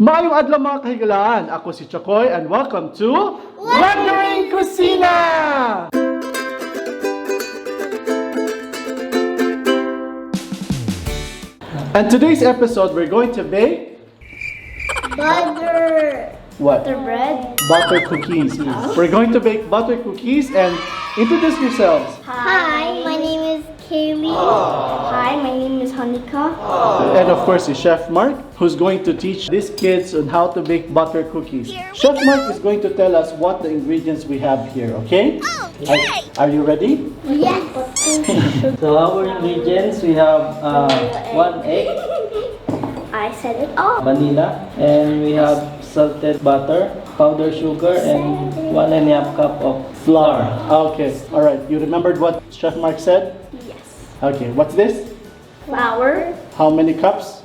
Maayong adlaw mga kahigalaan! Ako si Chokoy and welcome to Wondering Kusina! And today's episode we're going to bake Butter. what? Butter bread. Butter cookies. We're going to bake butter cookies and introduce yourselves. Hi, my name is Caley. Hi, my name is Hanieca. And of course is Chef Mark, who's going to teach these kids on how to bake butter cookies. Chef Mark is going to tell us what the ingredients we have here, okay? Are you ready? Yes. So our ingredients, we have 1 egg, I said it all. vanilla, and we have salted butter, powdered sugar, and 1.5 cup of flour. Okay, alright. You remembered what Chef Mark said? Yes. Okay, what's this? Flour. How many cups?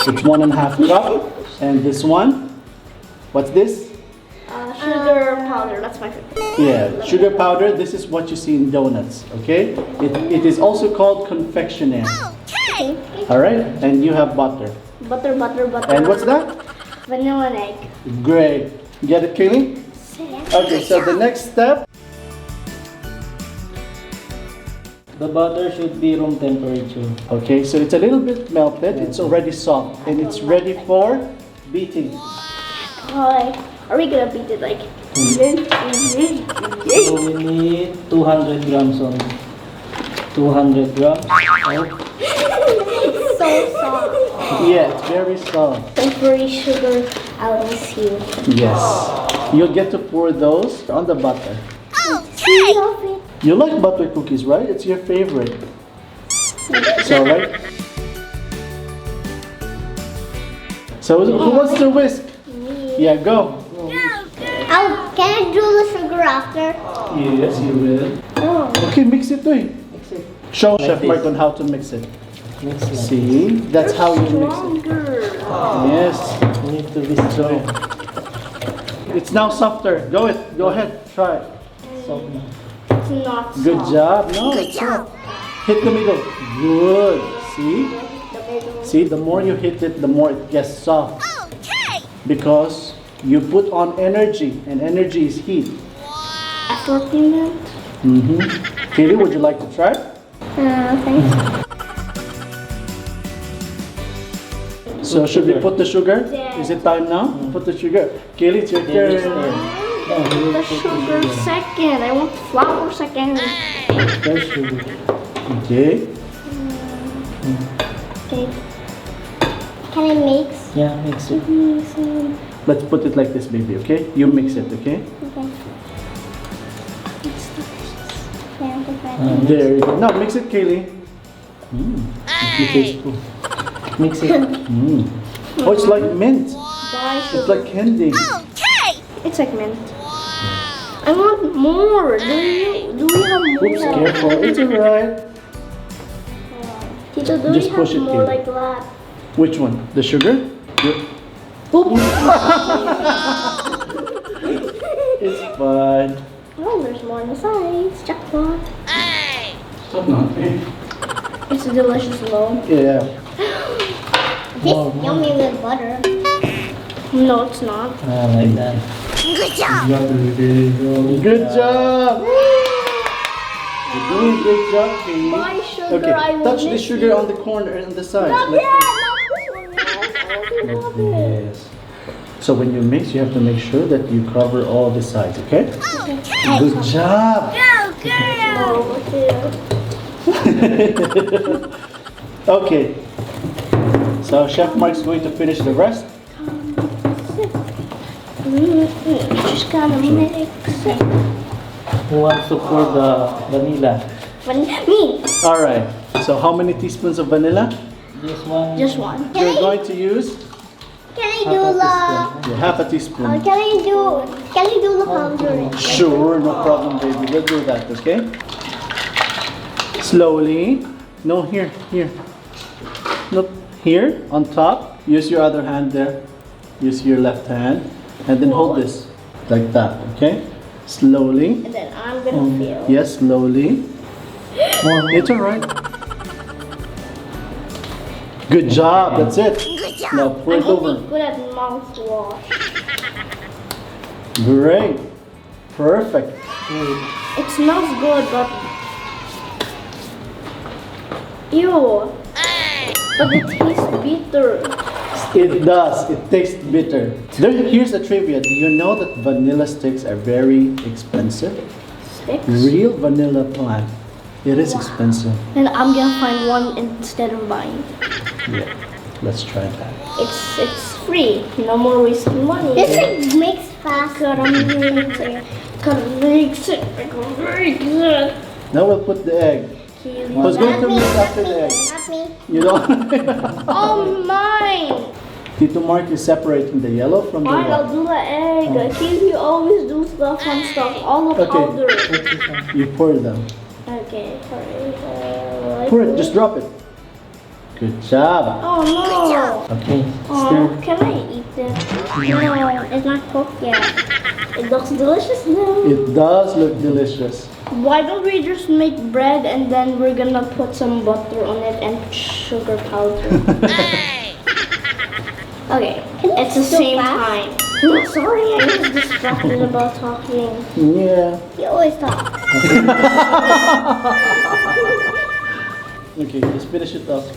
It's 1.5 cup. And this one? What's this? Sugar powder. That's my favorite. Yeah, sugar powder. This is what you see in donuts, okay? It is also called confectionery. Okay. Alright, and you have butter. Butter. And what's that? Vanilla and egg. Great. Get it, Kaylee? Okay, so the next step. The butter should be room temperature. Okay, so it's a little bit melted. It's already soft and it's ready for beating. Are we gonna beat it like? So we need 200 grams only. 200 grams. It's so soft. Yeah, it's very soft. Temporary sugar. I'll miss you. Yes. You'll get to pour those on the butter. I love it. You like butter cookies, right? It's your favorite. So, right? So, who wants to whisk? Yeah, go. Can I do the sugar after? Yes, you will. Oh. Okay, mix it, too. Mix it. Show Like Chef this. Mark on how to mix it. Mix it. See? That's how you mix it. Stronger. Yes. We need to whisk So, it. it's now softer. Go ahead. Try it. Soft na. It's not soft. Good job. No, it's not. Hit the middle. Good. See? See, the more you hit it, the more it gets soft. Because you put on energy, and energy is heat. Assortment. Katie, would you like to try? Thanks. So should we put the sugar? Yeah. Is it time now? Put the sugar. Kaylee, it's your Then we turn. stir. The sugar second. I want flour second. First sugar. Okay. Okay. Can I mix? Yeah, mix it. Let's put it like this, baby, okay? You mix it, okay? Okay. There you go. Now mix it, Kaylee. Be tasteful. Mix it. Oh, it's like mint. Why It's sugar? like candy. It's like mint. I want more. Do we have more? Oops, careful. It's alright. Tito, do Just we push have it, more Kaylee. like that? Which one? The sugar? It's fine. Oh, there's more in the sides. Jackpot. Stop now. It's a delicious loaf. Yeah. This yummy with butter. No, it's not. Like that. Good job. You're doing a great job, Kaylee. Buy sugar, Okay, I will touch the miss sugar you. on the corner and the sides. Not Like yet, not this one. Yes. Yes. So when you mix, you have to make sure that you cover all the sides, okay? Good job. Oh, Okay. So Chef Mark's going to finish the rest. Just gotta mix it. Who wants to pour the vanilla? Me. All right. So how many teaspoons of vanilla? This one. Just one. You're going to use Can I half a teaspoon. Can I do the powder? Sure, no problem, baby. We'll do that, okay? Slowly. No, here. Look, here, on top. Use your other hand there. Use your left hand. And then hold this. Like that, okay? Slowly. And then I'm gonna feel. Yes, slowly. It's alright. Good job. That's it. Now pour I'm it over. only good at mouthwash. Great. Perfect. It smells good, but ew. But it tastes bitter. It does. It tastes bitter. Here's a trivia. Do you know that vanilla sticks are very expensive? Sticks. Real vanilla plant. It is expensive. And I'm gonna find one instead of buying. Yeah. Let's try that. It's free. No more wasting money. This like makes fast. God, I'm really very good. Now we'll put the egg. Who's going to mix after the egg? Not me. You don't? Oh, mine. Tito Mark is separating the yellow from the Fine, I'll white. do the egg. Keely always do stuff on stuff. All the powder. You pour them. Okay, sorry. Pour it. Just drop it. Good job. Oh no. Okay, Oh, stir. can I eat it? No, it's not cooked yet. It looks delicious now. It does look delicious. Why don't we just make bread and then we're gonna put some butter on it and sugar powder? Okay, it's the same time. No, sorry, I was distracted about talking. Yeah. You always talk. Okay, just finish it off.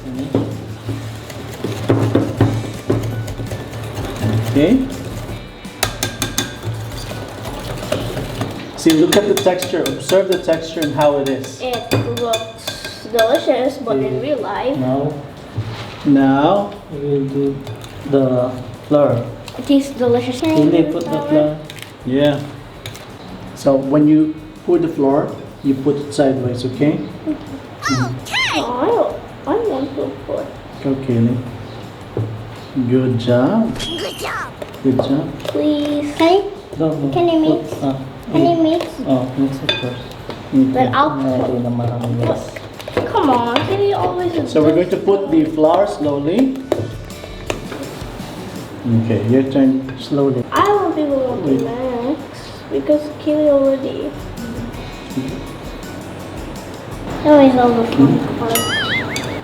Okay. See, look at the texture. Observe the texture and how it is. It looks delicious, but in real life, Now, We will do the flour. it tastes delicious. Will they put the flour? yeah. So when you pour the flour, you put it sideways, okay? Oh, I want to put. Okay, Lee. Good job. Good job. Please. No, Can you put, mix? Can you mix? Oh, mix it first. Okay. Then I'll Ito na maraming yes. Come on, can you always So we're going to put the flour slowly. Okay, your turn. Slowly. I want people want to mix because Keely already. Always all the fun part.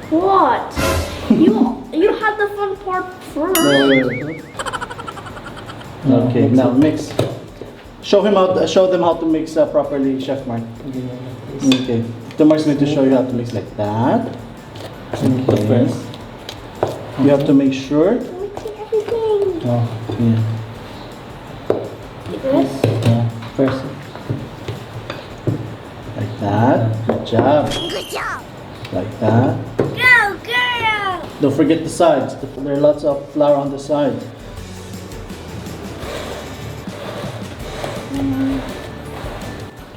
What? you had the fun part first. Wait. Okay, now mix. Show them how to mix properly, Chef Mark. Okay, Tomar's going to show you how to mix like that. Put first. You have to make sure. Mixing everything. Oh, Yeah. Yes. yeah. First. Like that. Good job. Like that. Go, girl! Don't forget the sides. There are lots of flour on the side.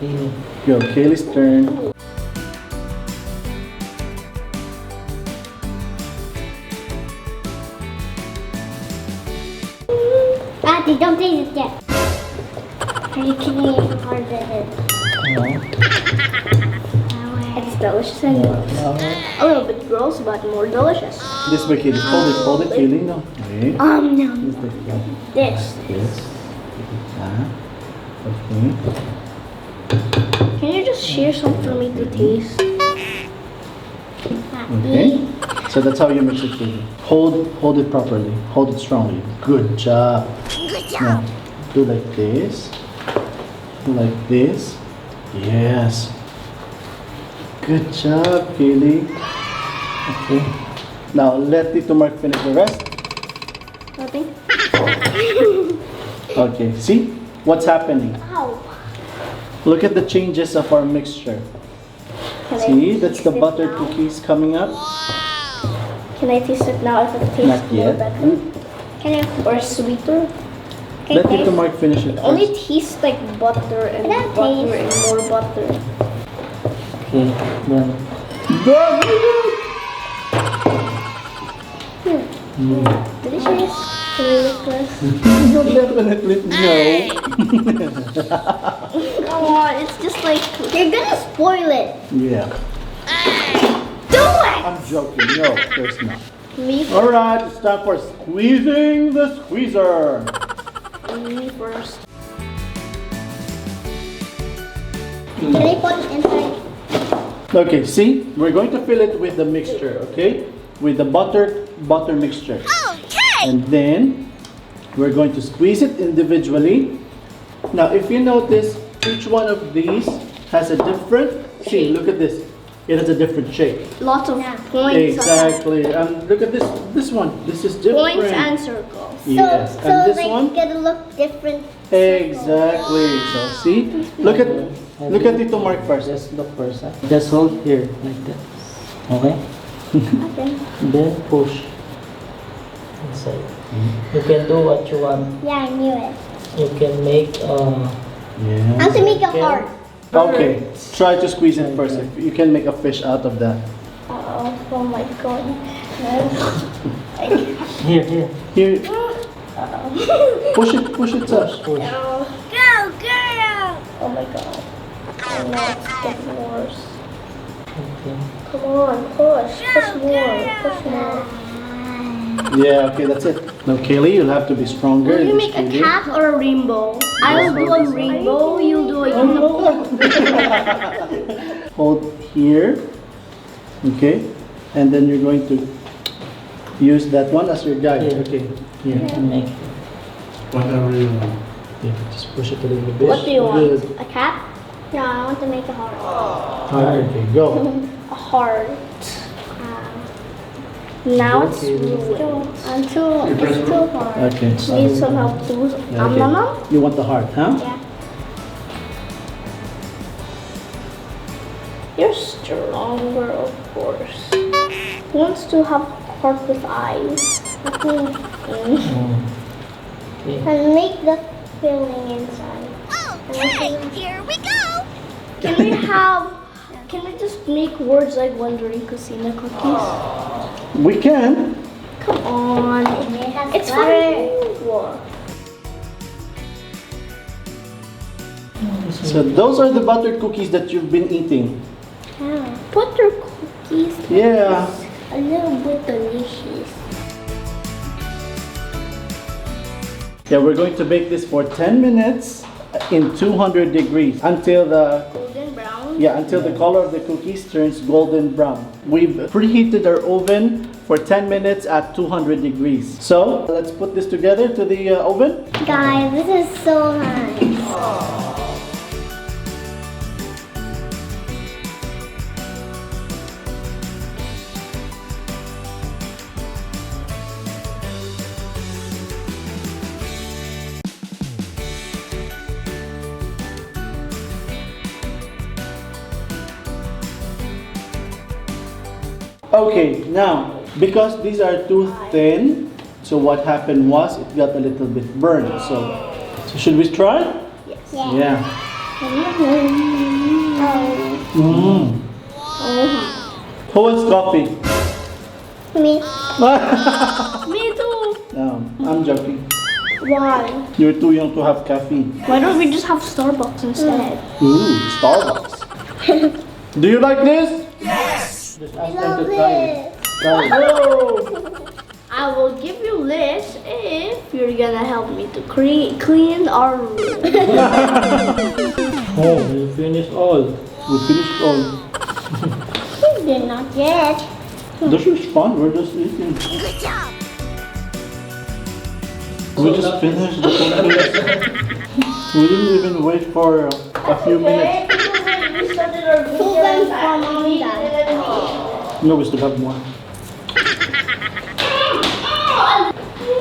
Okay. Go, Kaylee's turn. Ate, don't taste it yet. Are you kidding me? How hard is it? No. It's delicious and a little bit gross, but more delicious. This way, Kaylee. Hold it, Kaylee. No. Wait. No. This way, Kaylee. This. This. That. Okay. Can you just share some for me to taste? Okay. So that's how you mix it, Kaylee. Hold it properly. Hold it strongly. Good job. Now, do like this. Do like this. Yes. Good job, Kaylee. Okay. Now let Tito Mark finish the rest. Nothing. Okay. See what's happening? Ow. Look at the changes of our mixture. Can See, I that's taste the it butter now? cookies coming up. Can I taste it now if it tastes Not more yet. better? Can I? Or sweeter? Let Tito Mark finish it It only first. tastes like butter and Can I butter taste? and more butter. Okay. Done. Very Delicious. Can we look this? good. Definitely no. Come on, it's just like. You're gonna spoil it. Yeah. Do it! I'm joking. No, there's not. Me, All right, it's time for squeezing the squeezer. me first. Can I put it inside? Okay, see, we're going to fill it with the mixture. Okay, with the butter mixture. And then we're going to squeeze it individually. Now, if you notice, each one of these has a different. See, look at this. It has a different shape. Lots of points. Exactly. And look at this. This one. This is different. Points and circles. Yes. So And this like one. gonna look different. Exactly. So see, look at Tito Mark first. Just look first. Huh? Just hold here like that. Okay? Okay. Then push inside. You can do what you want. Yeah, I knew it. You can make Yeah. I have to make a Okay. heart. Okay. Try to squeeze it first. If you can make a fish out of that. Oh my god. here. Here. Push it, sir. Push. Go, girl! Oh my god. Oh no, it's getting worse. Okay. Come on, push. Push more. Push more. Yeah. Okay, that's it. Now, Kaylee, you'll have to be stronger. Will you in make this a video. cat or a rainbow? I'll do a rainbow, you'll do a unicorn. Hold here. Okay. And then you're going to use that one as your guide. Here. Okay. You Here. can make Whatever you want. yeah, just push it a little bit. What do you want? Good. A cat? No, I want to make a heart. Okay, go. A heart. Now it's ruined. It's too hard. Okay. Need some help too. Okay. You want the heart, huh? Yeah. You're stronger, of course. Who wants to have heart with eyes? Okay. And make the filling inside. Here we go! Can we just make words like wondering Kusina cookies? We can. Come on. It has It's butter. for So those are the buttered cookies that you've been eating. butter cookies. Yeah. A little bit delicious. Yeah, we're going to bake this for 10 minutes in 200 degrees until the Golden brown. until the color of the cookies turns golden brown. We've preheated our oven for 10 minutes at 200 degrees. So let's put this together to the oven. Guys, this is so nice. Okay, now because these are too thin, so what happened was it got a little bit burned. So should we try? Yeah. Mm. Who wants coffee? Me. Me too. I'm joking. Why? You're too young to have caffeine. Why don't we just have Starbucks instead? Ooh, Starbucks. Do you like this? Just ask them to try it. Try it. No. I will give you this if you're gonna help me to clean our room. Oh, you finished all. We finished all. You did not yet. This is fun. We're just eating. Good job! We just finished the cookies. We didn't even wait for a few minutes. We started our Two times for mom and dad. No, we still have more.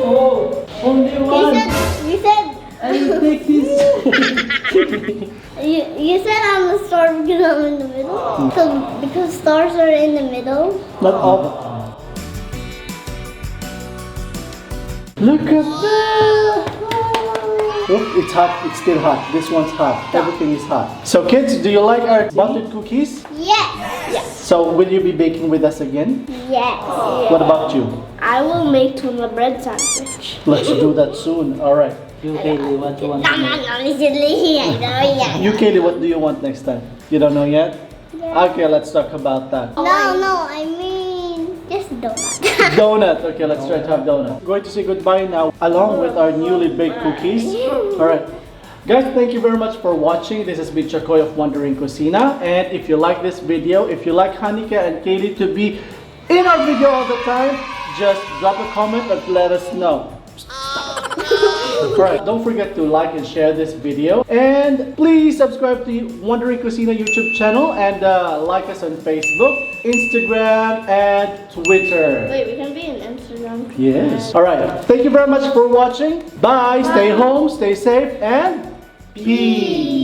Oh, only one. You said I will take this. you said I'm a star because I'm in the middle. So because stars are in the middle. Not all the time. Look at that! Look, it's hot. It's still hot. This one's hot. Everything is hot. So kids, do you like our buttered cookies? Yes. So will you be baking with us again? Yes. What about you? I will make tuna bread sandwich. Let's do that soon. All right. You, Kaylee, what you want to make? You, Kaylee, what do you want next time? You don't know yet? Okay, let's talk about that. No, I mean just donut. Donut. Okay, let's try to have donut. Going to say goodbye now along with our newly baked cookies. All right. Guys, thank you very much for watching. This has been Chakoy of Wondering Kusina. And if you like this video, if you like Hanieca and Caley to be in our video all the time, just drop a comment and let us know. Alright, don't forget to like and share this video. And please subscribe to Wondering Kusina YouTube channel and like us on Facebook, Instagram, and Twitter. Wait, we can be in Instagram. Yes. Alright, thank you very much for watching. Bye. Stay home, stay safe, and peace.